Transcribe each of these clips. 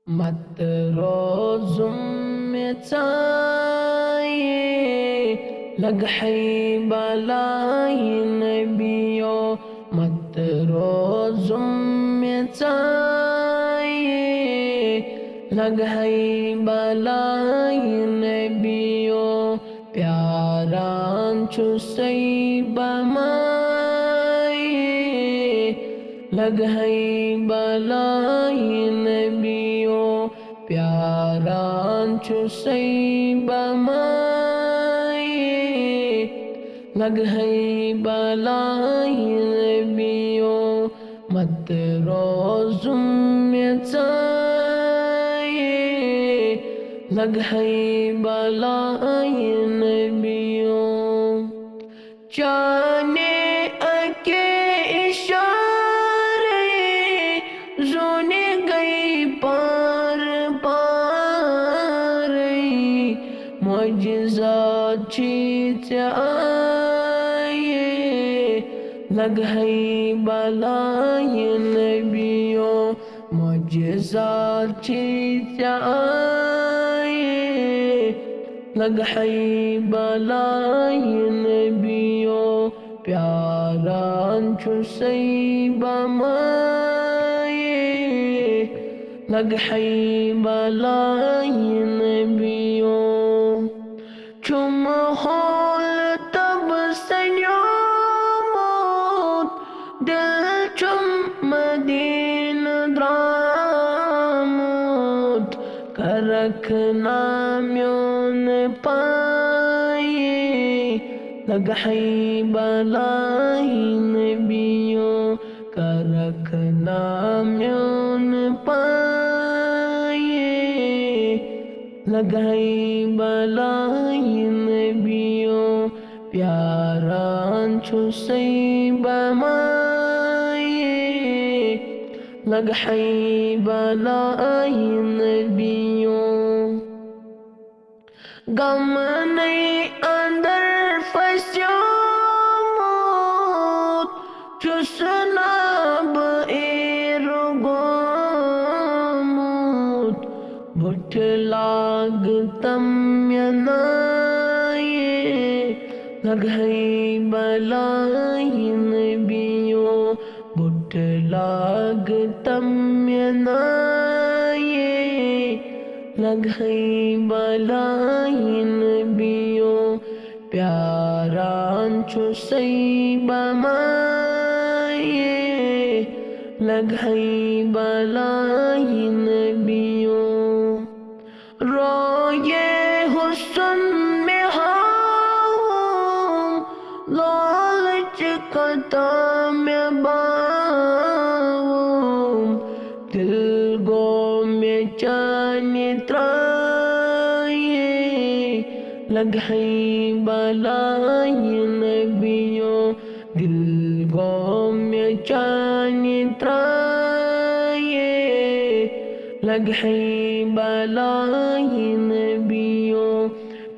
مت روزم میں چاہیے لگ ہے بالائی نبیو مت روزم میں چاہیے لگ ہے بالائی نبیو پیاران چوسی بمائیے لگ ہے بالائی نبیو پیاران چوسی بمائیے لگ ہے بالائی نبیو مت روزم میں چاہیے لگ ہے بالائی نبیو چانے اکے اشارے زونے گئی پار پارے معجزات چیت آئے لگ ہے بالائی نبیو معجزات چیت آئے لگ ہے بالائی نبیو پیاران چوسی بمائیے لگ ہے بالائی نبیو چم ہول تب سنیاموت دل چم مدین دراموت کرک نامیون پائیے لگ ہے بالائی نبیو کرک نامیون پائیے لگ ہے بالائی نبیو پیاران چوسی بمائیے لگ ہے بالائی نبیو غم نہیں اندر فسیاموت چسناب ایرگوموت بھٹ لاگ تم ینائیے لگ ہے بالائی نبیو بھٹ لاگ تم ینائیے لگ ہے بالائی نبیو پیاران چوسی بمائیے لگ ہے بالائی نبیو روئے حسن میں ہاؤں لالچ قطع میں باؤں دل گو میں چانے ترائیے لگ ہے بالائی نبیو دل گو میں چانے ترائیے لگ ہے بالائی نبیو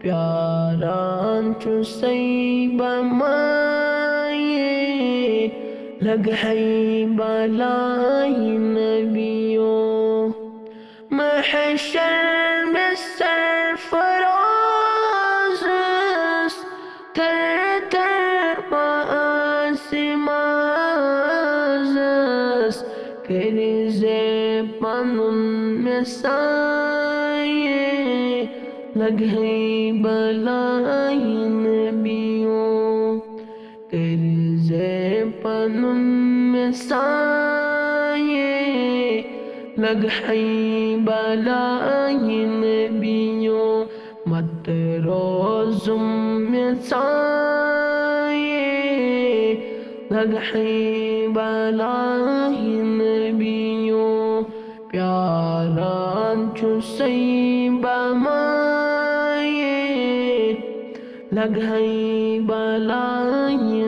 پیاران چوسی بمائیے لگ ہے بالائی نبیو محشر میں سرفراز تر تر آسماز کرز پنن میں سائے لگ ہے بالائی نبیو کرز پنن میں سائے لگ ہے بالائی نبیو مت روزم میں چاہیے لگ ہے بالائی نبیو پیاران چوسی بمائیے لگ ہے بالائی